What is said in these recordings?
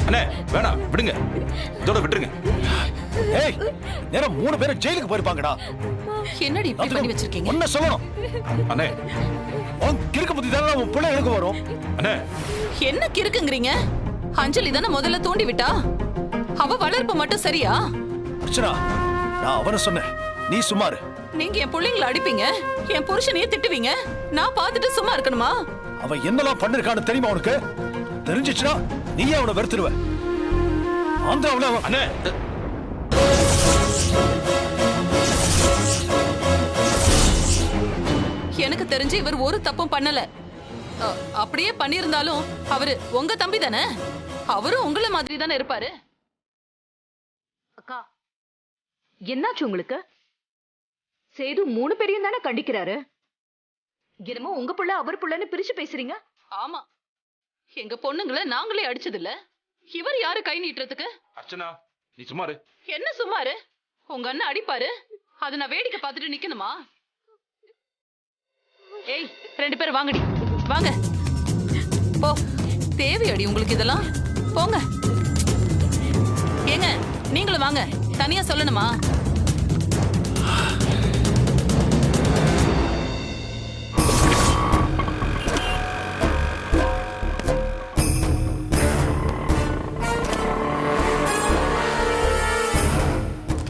அண்ணே வேணாம் விடுங்க, இதோட விட்டுருங்க. ஏய் நேரம் 3 பேரும் ஜெயிலுக்கு போயிருப்பாங்கடா. என்னடி இப்படி பண்ணி வச்சிருக்கீங்க? என்ன சொல்லணும்? அண்ணே உன் கிறுக்கு புத்தி தானே உன் பிள்ளைகளுக்கு வரும். அண்ணே என்ன கிறுக்குங்கறீங்க? அஞ்சலி தானே முதல்ல தூண்டி விட்டா. அவ வளர்ப்பு மட்டும் சரியா? அர்ச்சனா, நான் அவனை சொன்னேன், நீ சும்மாரு. நீங்க என் பிள்ளைங்களை அடிப்பீங்க, என் புருஷனையே திட்டுவீங்க, நான் பார்த்துட்டு சும்மா இருக்கணுமா? அவன் என்னெல்லாம் பண்ணிருக்கான்னு தெரியுமா உனக்கு? தெரிஞ்சிச்சுனா நீயே அவனை வெறுத்துருவ. ஆந்திராவுல அண்ணே எனக்கு தெரிஞ்சு இவர் ஒரு தப்பும் பண்ணல. அப்படியே பண்ணிருந்தாலும் அவரு உங்க தம்பி தானே, அவரும் உங்கள மாதிரி தானே இருப்பாரு. அக்கா, என்னாச்சு உங்களுக்கு? சேது 3 பேரையும் தானே கண்டிக்கிறாரு. என்னமோ உங்க புள்ள அவர் புள்ளன்னு பிரிச்சு பேசுறீங்க. ஆமா, எங்க பொண்ணுங்களை நாங்களே அடிச்சது இல்ல, இவர் யாரு கை நீட்டுறதுக்கு? அர்ச்சனா நீ சும்மாரு. என்ன சும்மாரு? உங்க அண்ணன் அடிப்பாரு, அத நான் வேடிக்கை பார்த்துட்டு நிக்கணுமா? ஏய் 2 பேரும் வாங்கடி, வாங்க போ. தேவையடி உங்களுக்கு இதெல்லாம்? போங்க. ஏங்க நீங்களும் வாங்க, தனியா சொல்லணுமா?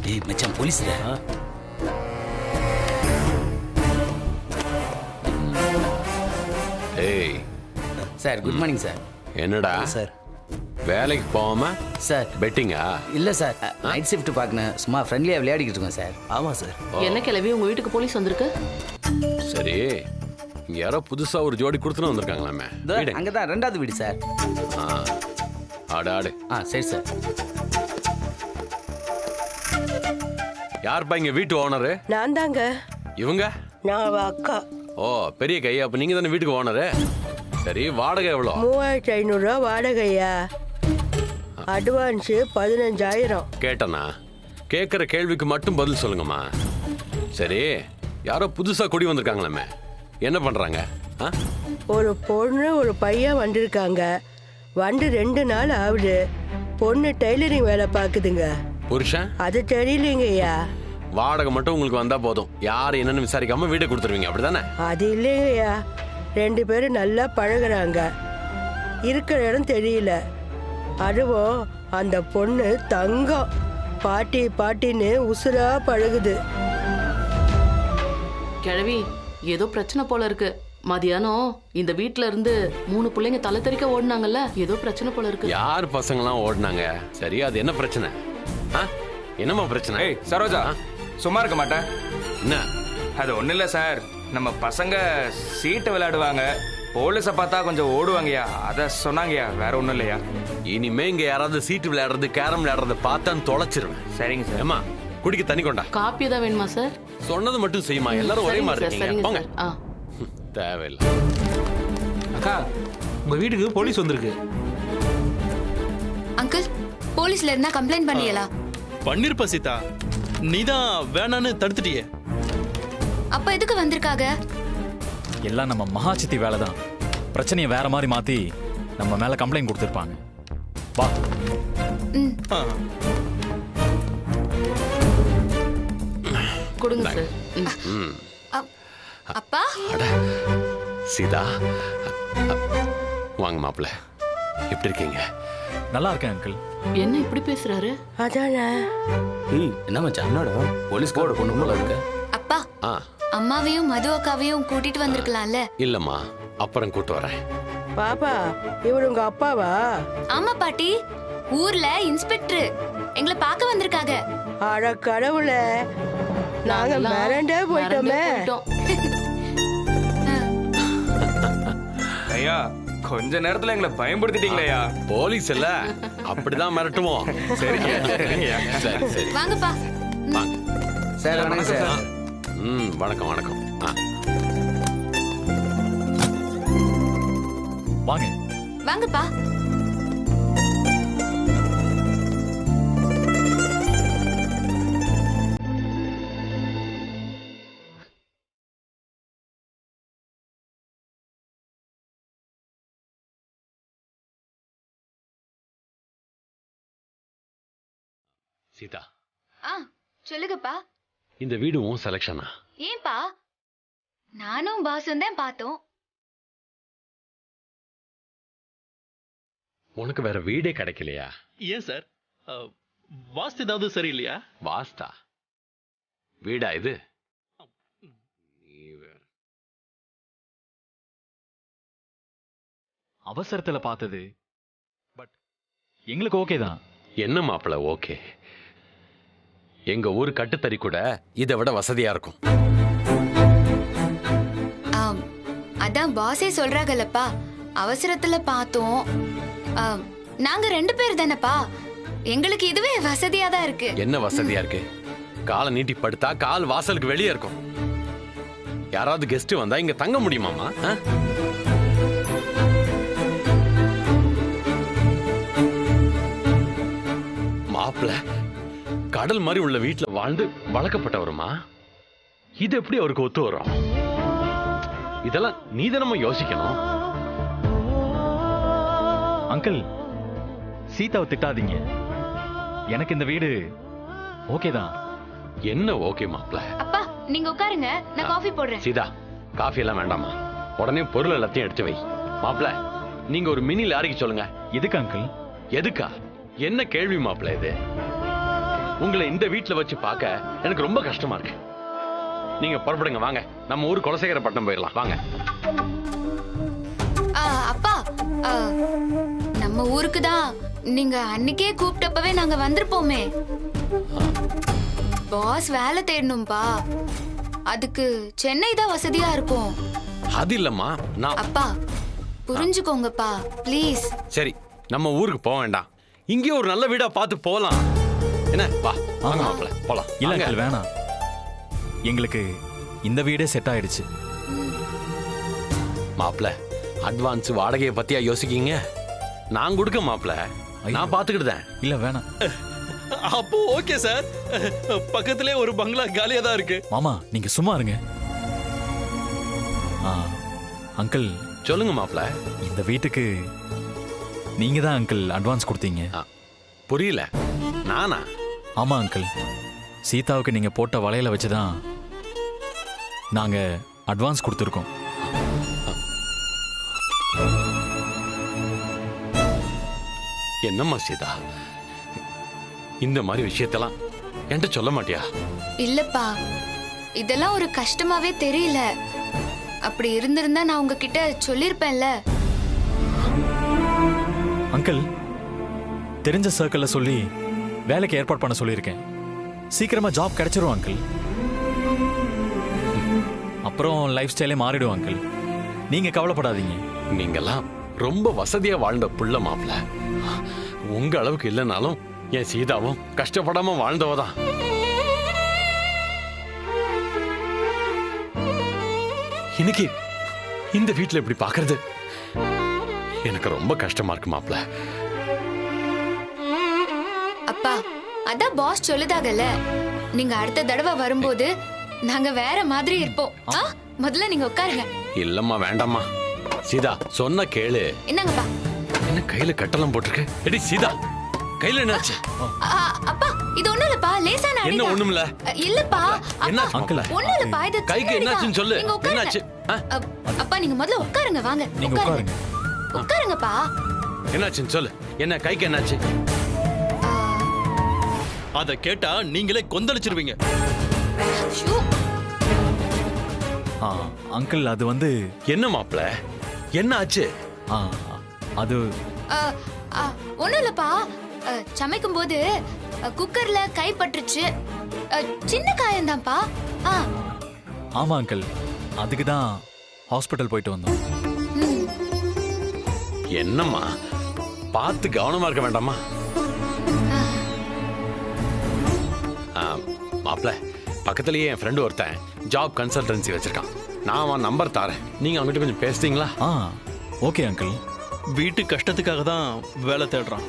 ஏய் மச்சான், போலீஸ்ல. ஏய் சார் குட் மார்னிங் சார். என்னடா சார் வேலைக்கு போகாம சார் பெட்டிங்கா? இல்ல சார், நைட் ஷிஃப்ட் பார்க்கணும், சும்மா ஃப்ரெண்ட்லியா விளையாடிக்கிட்டு இருக்கோம் சார். ஆமா சார். என்ன கிளவி உங்க வீட்டுக்கு போலீஸ் வந்திருக்கு? சரி, இங்க யாரோ புதுசா ஒரு ஜோடி கொடுத்துன்னு வந்திருக்காங்களாமே. அங்கதான் 2வது வீடு சார். ஆடு ஆடு. சரி சார். யார்ப்பா இங்க வீட்டு ஓனரு? நான் தாங்க. இவங்க? நான் அவ அக்கா. ஓ பெரிய கை, அப்ப நீங்க தானே வீட்டுக்கு ஓனரு. சரி, வாடகை எவ்வளோ? 3500 ரூபா வாடகையா? அட்வான்ஸ் 15000. கேட்டனா? கேட்குற கேள்விக்கு மட்டும் பதில் சொல்லுங்கம்மா. சரி, யாரோ புதுசா குடி வந்திருக்காங்களாமே, என்ன பண்றாங்க? ஒரு பொண்ணு ஒரு பையன் வந்திருக்காங்க. வந்து 2 நாள் ஆகுது. பொண்ணு டெய்லரிங் வேலை பாக்குதுங்க. புருஷன்? அது தெரியலங்கய்யா. வாடகை மட்டும் உங்களுக்கு வந்தா போதும், யார் என்னன்னு விசாரிக்காம வீட்டை கொடுத்துருவீங்க, அப்படிதானே? அது இல்லைங்கய்யா, 2 பேரும் நல்லா பழகுறாங்க. இருக்கிற இடம் தெரியல. அதுவும் அந்த பொண்ணு தங்கம். பாட்டி பாட்டின்னு உசுரா பழகுது. கிழவி ஏதோ பிரச்சனை போல இருக்கு. மதியானம் இந்த வீட்ல இருந்து 3 பிள்ளைங்க தலை தெறிக்க ஓடுனாங்கல்ல, ஏதோ பிரச்சனை போல இருக்கு. யார் பசங்களாம் ஓடினாங்க? சரி, அது என்ன பிரச்சனை? என்னம்மா பிரச்சனை? ஏய் சரோஜா, சும்மா இருக்க மாட்டேன். என்ன? அது ஒன்றும் இல்லை சார், நம்ம பசங்க சீட்டை விளையாடுவாங்க, போலீஸை பார்த்தா கொஞ்சம் ஓடுவாங்கய்யா, அதை சொன்னாங்கய்யா, வேற ஒன்றும் இல்லையா. இனிமே இங்க யாராவது சீட்டு விளையாடுறது கேரம் விளையாடுறத பார்த்தான்னு தொலைச்சிருவேன். சரிங்க சார். ஏமா குடிக்க தண்ணி கொண்டா. காப்பி தான் வேணுமா சார்? சொன்னது மட்டும் செய்யுமா, எல்லாரும் ஒரே மாதிரி இருக்கீங்க. போங்க. ஆ தேவையில்லை. அக்கா, உங்க வீட்டுக்கு போலீஸ் வந்திருக்கு. அங்கிள், போலீஸ்ல இருந்தா கம்ப்ளைண்ட் பண்ணியலா? பண்ணிருப்ப சீதா, நீதான் வேணான்னு தடுத்துட்டியே. அப்ப எதுக்கு வந்திருக்காங்க? எல்லாம் நம்ம மகாசித்தி வேலை தான். பிரச்சனையை வேற மாதிரி மாத்தி நம்ம மேல கம்ப்ளைண்ட் கொடுத்துருப்பாங்க. வா. கொடுங்க சார். அப்பா. சீதா, வாங்க மாப்பிள்ள, எப்படி இருக்கீங்க? நல்லா இருக்கேன் அங்கிள். என்ன இப்படி பேசுறாரு? அதானே. என்ன மச்சான், என்னடா போலீஸ்காரோட பொண்ணு போல இருக்கு. அப்பா, அம்மாவையும் மது அக்காவையும் கூட்டிட்டு வந்திருக்கலாம்ல? இல்லம்மா, அப்புறம் கூட்டு வரேன். பாப்பா, இவர் உங்க அப்பாவா? ஆமா பாட்டி, ஊர்ல இன்ஸ்பெக்டர் எங்களை பார்க்க வந்திருக்காங்க. அட கடவுளே, நாங்க மிரண்டே போயிட்டோமே. ஐயா, கொஞ்ச நேரத்துல எங்களை பயன்படுத்திட்டீங்களா? போலீஸ் இல்ல, அப்படிதான் மிரட்டுவோம். சரிங்க சரிங்கய்யா. சரி சரி, வாங்கப்பா. வாங்க சார். வணக்கம் சார். வணக்கம் வணக்கம். வாங்க. வாங்கப்பா. சீதா, சொல்லுங்கப்பா. இந்த வீடு உன் செலக்ஷனா? ஏன்பா? நானும் பாசும் தான் பார்த்தோம். உனக்கு வேற வீடே கிடைக்கலையா? ஏன் சார், வாஸ்து ஏதாவது சரியில்லையா? வாஸ்தா? வீடா இது? அவசரத்துல பார்த்தது, பட் எங்களுக்கு ஓகே தான். என்ன மாப்பிள்ள ஓகே? எங்க ஊர் கட்டுத்தறி கூட இதை விட வசதியா இருக்கும். அதான் பாஸே சொல்றாங்கல்லப்பா, அவசரத்துல பார்த்தோம். நாங்க 2 பேர் தானப்பா, எங்களுக்கு இதுவே வசதியா தான் இருக்கு. என்ன வசதியா இருக்கு? காலை நீட்டி படுத்தா கால் வாசலுக்கு வெளியே இருக்கும். யாராவது கெஸ்ட் வந்தா இங்க தங்க முடியுமாமா? மாப்பிள்ள கடல் மாதிரி உள்ள வீட்டுல வாழ்ந்து வளர்க்கப்பட்டவருமா, இது எப்படி அவருக்கு ஒத்து வரும்? இதெல்லாம் நீதானமா யோசிக்கணும். அங்கிள், சீதாவை திட்டாதீங்க. எனக்கு இந்த வீடு ஓகே தான். என்ன ஓகே மாப்பிள்ள? அப்பா நீங்க உட்காருங்க, நான் காஃபி போடுறேன். சீதா, காஃபி எல்லாம் வேண்டாமா, உடனே பொருள் எல்லாத்தையும் எடுத்து வை. மாப்பிள்ள, நீங்க ஒரு மினி லாரிக்கு சொல்லுங்க. எதுக்கு அங்கிள்? எதுக்கா? என்ன கேள்வி மாப்பிள்ள இது? உங்களை இந்த வீட்டுல வச்சு பார்க்க எனக்கு ரொம்ப கஷ்டமா இருக்கு. நீங்க புறப்படுங்க, வாங்க நம்ம ஊர் குலசேகரப்பட்டினம் போயிடலாம், வாங்க. அப்பா, நம்ம ஊருக்கு தான் நீங்க அன்னைக்கே கூப்பிட்டப்பவே நாங்க வந்திருப்போமே. பாஸ் வேலை தேடணும்பா, அதுக்கு சென்னை தான் வசதியா இருக்கும். அது இல்லம்மா, நான் அப்பா புரிஞ்சுக்கோங்கப்பா ப்ளீஸ். சரி, நம்ம ஊருக்கு போக வேண்டாம், இங்கே ஒரு நல்ல வீடா பார்த்து போலாம். என்ன, வா வாங்க மாப்பிள்ள போலாம். இல்ல அங்கிள், வேணாம். எங்களுக்கு இந்த வீடே செட் ஆயிடுச்சு. மாப்பிள்ள, அட்வான்ஸ் வாடகையை பத்தியா யோசிக்கீங்க? நான் கொடுக்க மாப்பிள்ள, நான் பாத்துக்கிட்டேன். இல்ல வேணாம். அப்போ ஓகே சார், பக்கத்திலே ஒரு பங்களா காலியா தான் இருக்கு. மாமா நீங்க சும்மா இருங்க. அங்கிள் சொல்லுங்க மாப்பிள்ள. இந்த வீட்டுக்கு நீங்க தான் அங்கிள் அட்வான்ஸ் கொடுத்தீங்க. புரியல. நானா? ஆமா அங்கிள், சீதாவுக்கு நீங்க போட்ட வளையல வச்சுதான் நாங்க அட்வான்ஸ் கொடுத்துருக்கோம். என்னம்மா சீதா, இந்த மாதிரி விஷயத்தெல்லாம் என்கிட்ட சொல்ல மாட்டியா? இல்லப்பா, இதெல்லாம் ஒரு கஷ்டமாவே தெரியல. அப்படி இருந்திருந்தா நான் உங்ககிட்ட சொல்லிருப்பேன்ல. அங்கிள், தெரிஞ்ச சர்க்கிள்ல சொல்லி வேலைக்கு ஏற்பாடு பண்ண சொல்லியிருக்கேன். சீக்கிரமா ஜாப் கிடைச்சிரும் அங்கிள். அப்புறம் லைஃப் ஸ்டைலே மாறிடும் அங்கிள். நீங்க கவலைப்படாதீங்க. நீங்கெல்லாம் ரொம்ப வசதியா வாழ்ந்த புள்ள மாப்பிள்ள. உங்க அளவுக்கு இல்லைனாலும் என் சீதாவும் கஷ்டப்படாம வாழ்ந்தவதான். இன்னைக்கு இந்த வீட்டுல இப்படி பாக்குறது எனக்கு ரொம்ப கஷ்டமா இருக்கு மாப்பிள்ள. அப்பா, அதான் பாஸ் சொல்லுதாகல, நீங்க அடுத்த தடவை வரும்போது நாங்க வேற மாதிரி இருப்போம். முதல்ல நீங்க உட்காருங்க. இல்லம்மா, வேண்டாம்மா. சீதா சொன்ன கேளு. என்னங்கப்பா? என்ன கையில கட்டலாம் போட்டிருக்கு? எடி சீதா, கையில என்னாச்சு? அப்பா இது ஒண்ணும் இல்லப்பா, லேசான அடி. என்ன ஒண்ணுமில்ல? இல்லப்பா, என்னாச்சு மாப்பிள்ள? ஒண்ணும் இல்லப்பா, இது கைக்கு என்னாச்சுன்னு சொல்லு. என்னாச்சு? அப்பா நீங்க முதல்ல உட்காருங்க, வாங்க உட்காருங்க. உட்காருங்கப்பா. என்னாச்சுன்னு சொல்லு. என்ன கைக்கு என்னாச்சு? அத கேட்டா நீங்களே கொந்தளிச்சிருவீங்க. அங்கிள், அது வந்து என்ன மாப்பிள்ள, என்ன ஆச்சு? அது ஒண்ணும் இல்லப்பா, சமைக்கும் போது குக்கர்ல கை பட்டுருச்சு. சின்ன காயம்தான்ப்பா. ஆமா அங்கிள், அதுக்கு தான் ஹாஸ்பிட்டல் போயிட்டு வந்தோம். என்னம்மா, பார்த்து கவனமா இருக்க வேண்டாமா? மாப்பிள்ள, பக்கத்துலயே என் ஃப்ரெண்டு ஒருத்தன் ஜாப் கன்சல்டன்சி வச்சிருக்கான். நான் அவன் நம்பர் தாரேன், நீங்க அவங்ககிட்ட கொஞ்சம் பேசுறீங்களா? Okay uncle. வீட்டு கஷ்டத்துக்காக தான் வேலை தேடுறான்.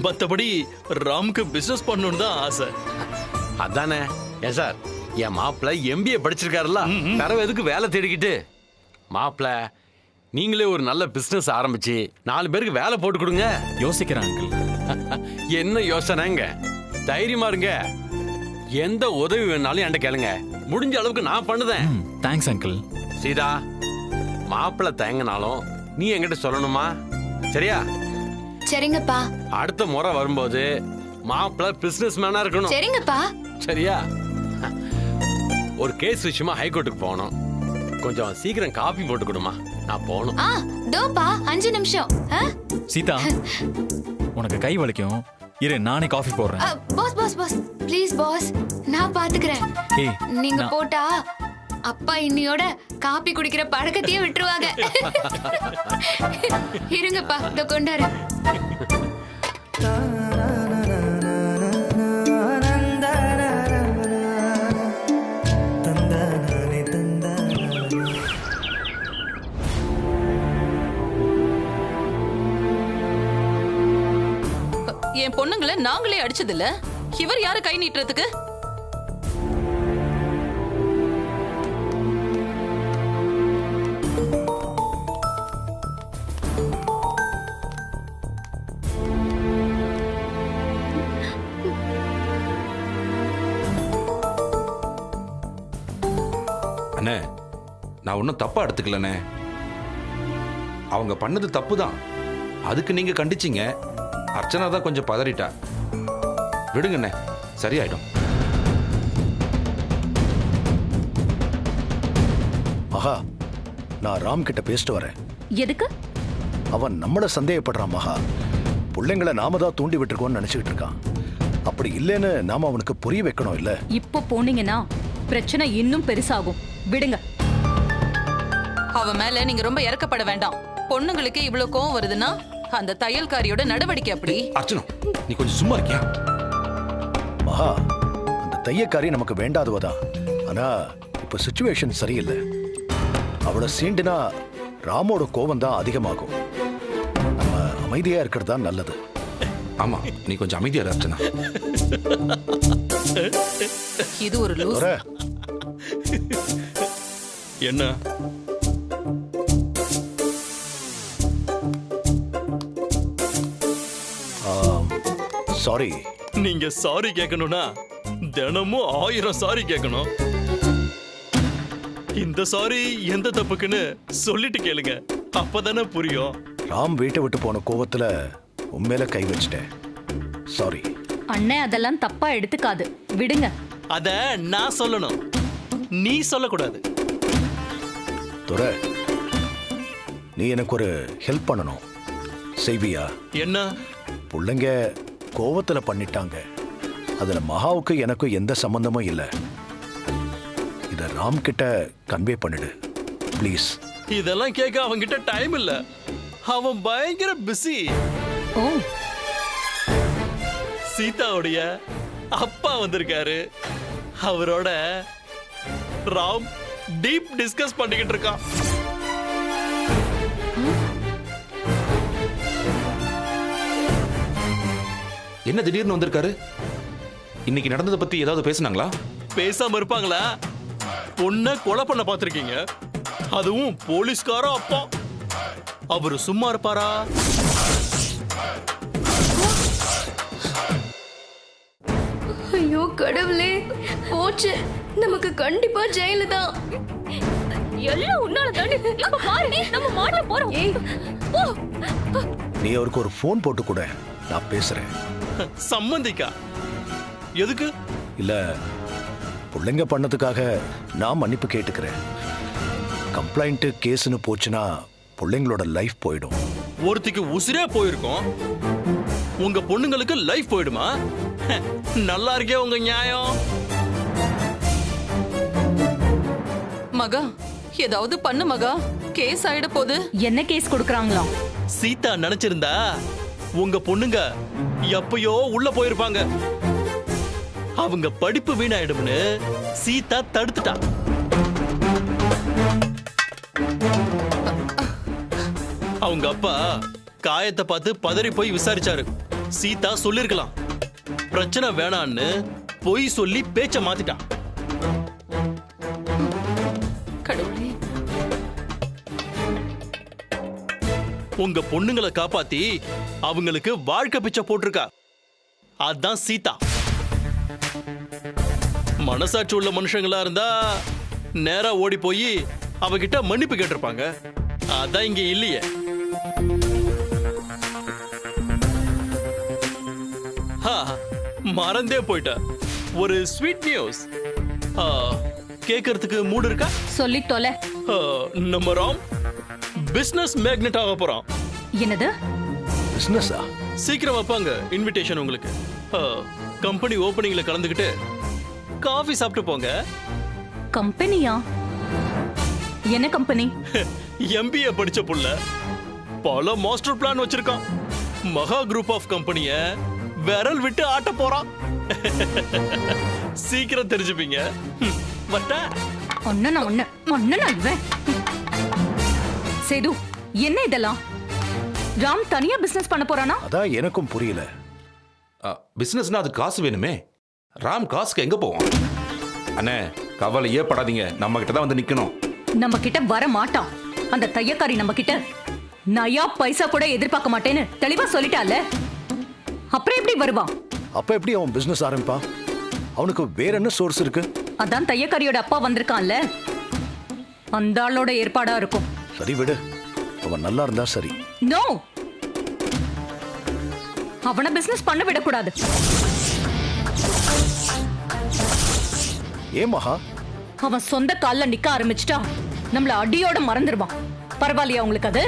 மற்றபடி ராமுக்கு பிசினஸ் பண்ணணும்னு தான் ஆசை. அதானே. ஏன் சார், என் மாப்பிள்ள MBA படிச்சிருக்காருல்ல, தரவு எதுக்கு வேலை தேடிக்கிட்டு? மாப்பிள்ள, நீங்களே ஒரு நல்ல பிசினஸ் ஆரம்பிச்சு 4 பேருக்கு வேலை போட்டு கொடுங்க. யோசிக்கிறேன் அங்கிள். என்ன யோசனைங்க? தைரியமா இருங்க. எந்த உதவி வேணாலும் என்கிட்ட கேளுங்க. முடிஞ்ச அளவுக்கு நான் பண்ணுதேன். Thanks uncle. சீதா, மாப்பிள்ளை தயங்கினாலும் நீ என்கிட்ட சொல்லணுமா? சரியா? சரிங்கப்பா. அடுத்த முறை வரும்போது மாப்பிள்ளை பிசினஸ் மேனா இருக்கணும். சரிங்கப்பா. சரியா? ஒரு கேஸ் விஷயமா ஹைகோர்ட்டுக்கு போகணும். கொஞ்சம் சீக்கிரம் காபி போட்டு கொடுமா, நான் போகணும். தோப்பா 5 நிமிஷம். சீதா, உனக்கு கை வலிக்கும், இரு நானே காஃபி போடுறேன். Boss boss boss please boss, நான் பாத்துக்கிறேன். நீங்க போட்டா அப்பா இன்னியோட காபி குடிக்கிற பழக்கத்தையே விட்டுருவாங்க. இருங்கப்பா, இதோ கொண்டாரு. என் பொண்ணுங்களை நாங்களே அடிச்சதில்ல, இவர் யாரு கை நீட்டுறதுக்கு? அண்ணே, நான் ஒன்றும் தப்பா எடுத்துக்கலண்ணே. அவங்க பண்ணது தப்பு தான், அதுக்கு நீங்க கண்டிச்சிங்க. அர்ச்சனா தான் கொஞ்சம் பதறிட்டா. விடுங்கண்ணே, சரியாயிடும். மகா, நான் ராம் கிட்ட பேசிட்டு வரேன். எதுக்கு? அவன் நம்மள சந்தேகப்படுறான் மகா. பிள்ளைங்களை நாம தான் தூண்டி விட்டுருக்கோம்னு நினைச்சுக்கிட்டு இருக்கான். அப்படி இல்லைன்னு நாம அவனுக்கு புரிய வைக்கணும். இல்ல இப்போ போனீங்கன்னா பிரச்சனை இன்னும் பெருசாகும். விடுங்க. அவ மேல நீங்க ரொம்ப இறக்கப்பட வேண்டாம். பொண்ணுங்களுக்கு இவ்வளவு கோவம் வருதுன்னா அந்த தையல்காரியோட நடவடிக்கை அப்படி. அர்ச்சனா, நீ கொஞ்சம் சும்மா இருக்கியா? மகா, அந்த தையக்காரி நமக்கு வேண்டாதவதான். ஆனா இப்ப சிச்சுவேஷன் சரியில்லை. அவளை சீண்டினா ராமோட கோவம் தான் அதிகமாகும். நம்ம அமைதியா இருக்கிறது தான் நல்லது. ஆமா, நீ கொஞ்சம் அமைதியா இரு அர்ச்சனா. இது ஒரு லூஸ். என்ன சாரி. நீங்க சாரி கேட்கணும்னா தினமும் 1000 சாரி கேட்கணும். இந்த சாரி எந்த தப்புக்குன்னு சொல்லிட்டு கேளுங்க, அப்பதானே புரியும். ராம் வீட்டை விட்டு போன கோவத்துல உண்மையில கை வச்சிட்டேன். சாரி. அண்ணே, அதெல்லாம் தப்பா எடுத்துக்காது. விடுங்க. அத நான் சொல்லணும், நீ சொல்லக்கூடாது. துரை, நீ எனக்கு ஒரு ஹெல்ப் பண்ணணும். செய்வியா? என்ன? பிள்ளைங்க கோவத்துல பண்ணிட்டாங்க. அதுல மகாவுக்கு எனக்கும் எந்த சம்பந்தமும் இல்லை. இத ராம் கிட்ட கன்வே பண்ணிடு ப்ளீஸ். இதெல்லாம் கேட்க அவன்கிட்ட டைம் இல்ல, அவன் பயங்கர பிஸி. சீதாவுடைய அப்பா வந்திருக்காரு, அவரோட ராம் டீப் டிஸ்கஸ் பண்ணிக்கிட்டு இருக்கான். என்ன திடீர்னு வந்திருக்காரு? இன்னைக்கு நடந்ததை பத்தி ஏதாவது பேசுனாங்களா? பேசாம இருப்பாங்களா? பொண்ண கொலை பண்ண பாத்திருக்கீங்க, அதுவும் போலீஸ்கார அப்பா. அவரு சும்மா இருப்பாரா? ஐயோ கடவுளே, போச்சு, நமக்கு கண்டிப்பா ஜெயிலு தான். எல்லாம் உன்னால தாண்டி. இப்ப பாரு, நம்ம மாட்ட போறோம். நீ அவருக்கு ஒரு போன் போட்டு கூட, நான் பேசுறேன். சம்மந்திக்கா? எதுக்கு? இல்ல, பிள்ளைங்க பண்ணதுக்காக நான் மன்னிப்பு கேட்டுக்கிறேன். கம்ப்ளைண்ட் கேஸ்னு போச்சுன்னா பிள்ளைங்களோட லைஃப் போயிடும். ஒருத்திக்கு உசிரே போயிருக்கோம், உங்க பொண்ணுங்களுக்கு லைஃப் போயிடுமா? நல்லா இருக்கே உங்க நியாயம். மகா, ஏதாவது பண்ணு மகா, கேஸ் ஆயிட போகுது. என்ன கேஸ் கொடுக்கறாங்களா? சீதா நினைச்சிருந்தா உங்க பொண்ணுங்க எப்பயோ உள்ள போயிருப்பாங்க. அவங்க படிப்பு வீணாயிடும்னு சீதா தடுத்துட்டா. அவங்க அப்பா காயத்தை பார்த்து பதறி போய் விசாரிச்சாரு. சீதா சொல்லிருக்கலாம், பிரச்சனை வேணான்னு பொய் சொல்லி பேச்ச மாத்திட்டான். கடவுளே, உங்க பொண்ணுங்களை காப்பாத்தி அவங்களுக்கு வாழ்க்கை பிச்சை போட்டிருக்கா. அதான் சீதா. மனசாட்சி உள்ள மனுஷங்களா இருந்தா நேரா ஓடி போய் அவகிட்ட மன்னிப்பு கேட்டிருப்பாங்க. அதான் இங்க இல்லையே. மறந்தே போயிட்டா. ஒரு ஸ்வீட் நியூஸ் கேட்கறதுக்கு மூடு இருக்கா? சொல்லி தொலை. நம்ம ராம் பிசினஸ் மேக்னெட் ஆக போறான். என்னது பிசினஸா? சீக்கிரம் வைப்பாங்க இன்விடேஷன் உங்களுக்கு. கம்பெனி ஓபனிங்ல கலந்துக்கிட்டு காஃபி சாப்பிட்டு போங்க. கம்பெனியா? என்ன கம்பெனி? MBA படிச்ச புள்ள பல மாஸ்டர் பிளான் வச்சிருக்கான். மகா குரூப் ஆஃப் கம்பெனிய விரல் விட்டு ஆட்ட போறான். சீக்கிரம் தெரிஞ்சுப்பீங்க. சேது, என்ன இதெல்லாம்? ராம் தனியா பிசினஸ் பண்ண போறானா? அதான் எனக்கும் புரியல. பிசினஸ்னா அது காசு வேணுமே. ராம் காசுக்கு எங்க போவான்? அண்ணே கவலையே படாதீங்க, நம்ம கிட்ட தான் வந்து நிக்கணும். நம்ம கிட்ட வர மாட்டான். அந்த தையக்காரி நம்ம கிட்ட நயா பைசா கூட எதிர்பார்க்க மாட்டேன்னு தெளிவா சொல்லிட்டால. அப்புறம் எப்படி வருவான்? அப்ப எப்படி அவன் பிசினஸ் ஆரம்பிப்பான்? அவனுக்கு வேற என்ன சோர்ஸ் இருக்கு? அதான் தையக்காரியோட அப்பா வந்திருக்கான்ல, அந்த ஆளோட ஏற்பாடா இருக்கும். சரி விடு, அவன் நல்லா இருந்தா சரி. நோ, அவனை பிசினஸ் பண்ண விடக்கூடாது. ஏன் மகா? அவன் சொந்த கால்ல நிக்க ஆரம்பிச்சிட்டா நம்மள அடியோட மறந்துடுவான். பரவாயில்லையா உங்களுக்கு அது?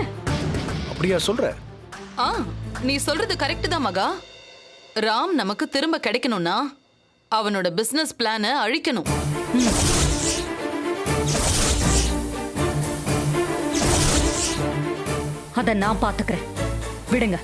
அப்படியா சொல்ற? நீ சொல்றது கரெக்ட் தான் மகா. ராம் நமக்கு திரும்ப கிடைக்கணும்னா அவனோட பிசினஸ் பிளான அழிக்கணும். அத நான் பாத்துக்கிறேன், விடுங்க.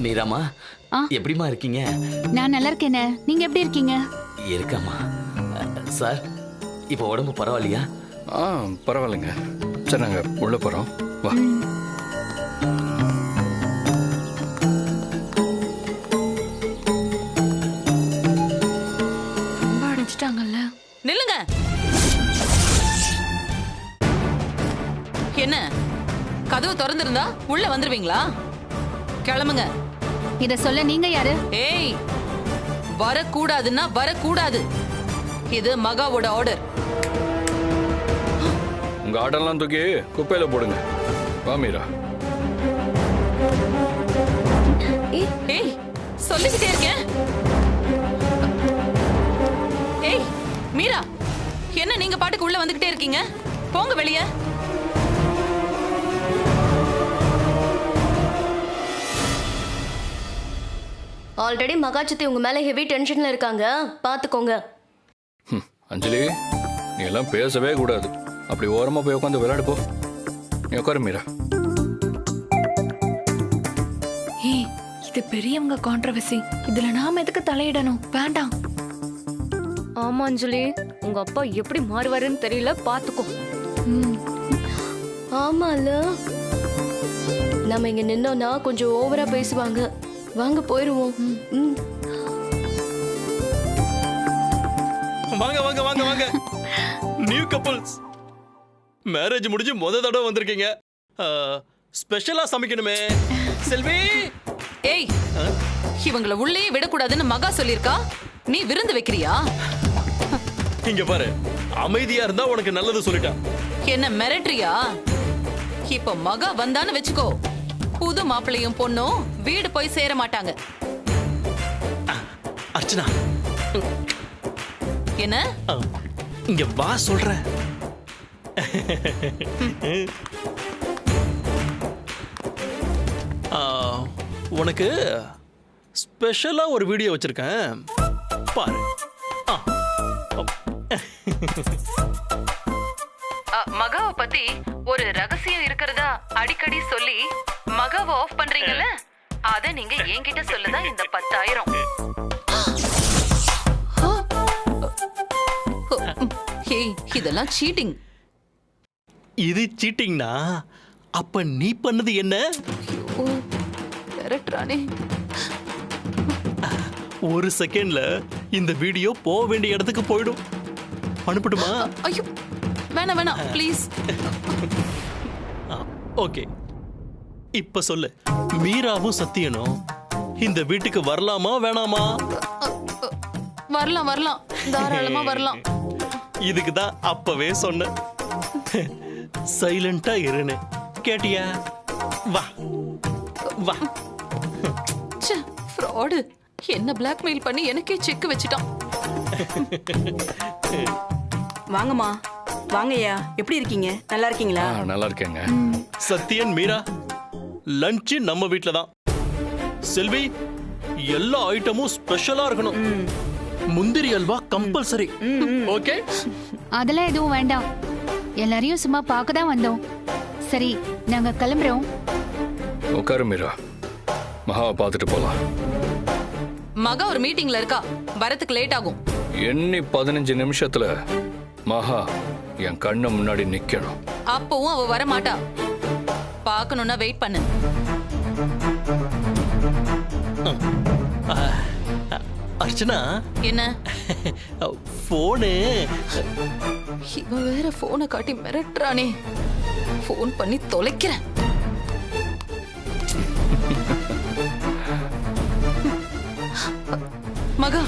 மீராமா, எப்படிமா இருக்கீங்க? நான் நல்லா இருக்கேனே, நீங்க எப்படி இருக்கீங்க? இருக்கம்மா. சார், இப்போ உடம்பு பரவாயில்லையா? பரவாயில்லைங்க. சரி, நாங்க உள்ள போறோம். வா. அடிச்சிட்டாங்கல்ல. நில்லுங்க. என்ன கதவு திறந்திருந்தா உள்ள வந்துருவீங்களா? கிளம்புங்க. இத சொல்ல நீங்க யாரு? ஏய், வரக்கூடாதுன்னா வரக்கூடாது. இது மகாவோட ஆர்டர். உங்க ஆர்டர்லாம் தூக்கி குப்பையில போடுங்க. வா மீரா. ஏய், சொல்லிக்கிட்டே இருக்கேன். ஏய் மீரா, என்ன நீங்க பாட்டுக்கு உள்ள வந்துகிட்டே இருக்கீங்க? போங்க வெளியே. ஆல்ரெடி மகாச்சித்தி உங்க மேல ஹெவி டென்ஷன்ல இருக்காங்க, பாத்துக்கோங்க. அஞ்சலி, நீ எல்லாம் பேசவே கூடாது. அப்படி ஓரமா போய் உட்காந்து விளையாடு போ. நீ உட்காரு மீரா. இது பெரியவங்க கான்ட்ரவர்சி. இதுல நாம எதுக்கு தலையிடணும்? வேண்டாம். ஆமா அஞ்சலி, உங்க அப்பா எப்படி மாறுவாருன்னு தெரியல, பாத்துக்கோ. ஆமால, நம்ம இங்க நின்னோம்னா கொஞ்சம் ஓவரா பேசுவாங்க. வாங்க போயிருவோம். வாங்க வாங்க வாங்க வாங்க. நியூ கப்பல்ஸ் மேரேஜ் முடிஞ்சு முத தடவை வந்திருக்கீங்க. ஸ்பெஷலா சமைக்கணுமே. செல்வி. ஏய், இவங்களை உள்ளே விடக்கூடாதுன்னு மகா சொல்லிருக்கா. நீ விருந்து வைக்கிறியா? இங்க பாரு, அமைதியா இருந்தா உனக்கு நல்லது சொல்லிட்டா. என்ன மிரட்டுறியா? இப்ப மகா வந்தான்னு வெச்சுக்கோ, புது மாப்பிள்ளையும் பொண்ணும் வீடு போய் சேர மாட்டாங்க. அர்ச்சனா, என்ன? இங்க வா சொல்றேன். உனக்கு ஸ்பெஷலா ஒரு வீடியோ வச்சிருக்கேன், பாரு. மகாவை பத்தி ஒரு ரகசியம் இருக்கிறதா அடிக்கடி சொல்லி மகாவை ஆஃப் பண்றீங்கல்ல, அத நீங்க என்கிட்ட சொல்லதான் இந்த 10,000. ஏய், இதெல்லாம் சீட்டிங். இது சீட்டிங்னா அப்ப நீ பண்ணது என்ன? ஓ மிரட்டுறானே. ஒரு செகண்ட்ல இந்த வீடியோ போக வேண்டிய இடத்துக்கு போயிடும். அனுப்பட்டுமா? ஐயோ வேணாம் வேணாம் ப்ளீஸ். ஓகே, இப்ப சொல்லு, மீராவும் சத்தியனும் இந்த வீட்டுக்கு வரலாமா வேணாமா? வரலாம் வரலாம், தாராளமா வரலாம். இதுக்கு தான் அப்பவே சொன்னேன், சைலண்டா இருன்னு. கேட்டியா? வா வா. ஃப்ராடு, என்ன பிளாக்மெயில் பண்ணி எனக்கே செக் வச்சிட்டான். வாங்கம்மா, வாங்கய்யா. எப்படி இருக்கீங்க? நல்லா இருக்கீங்களா? நல்லா இருக்கேங்க. சத்யன், மீரா, லஞ்ச் நம்ம வீட்ல தான். செல்வி, எல்லா ஐட்டமும் ஸ்பெஷலா இருக்கணும். முந்திரி அல்வா கம்பல்சரி. ஓகே? அதெல்லாம் எதுவும் வேண்டாம், எல்லாரையும் சும்மா பார்க்க தான் வந்தோம். சரி, நாங்க கிளம்புறோம். உட்காரு மீரா, மகாவை பார்த்துட்டு போலாம். மகா ஒரு மீட்டிங்ல இருக்கா, வரதுக்கு லேட் ஆகும். எண்ணி 15 நிமிஷத்துல மகா என் கண்ணு முன்னாடி நிக்கணும். அப்பவும் அவ வர மாட்டா. பார்க்கணும்னா வெயிட் பண்ணு. அர்ச்சனா, என்ன? போனு. இவன் வேற போனை காட்டி மிரட்டுறானே. போன் பண்ணி தொலைக்கிறேன். மகா,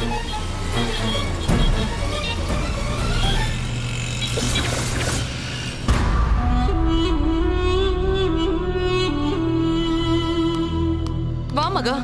வா மகா.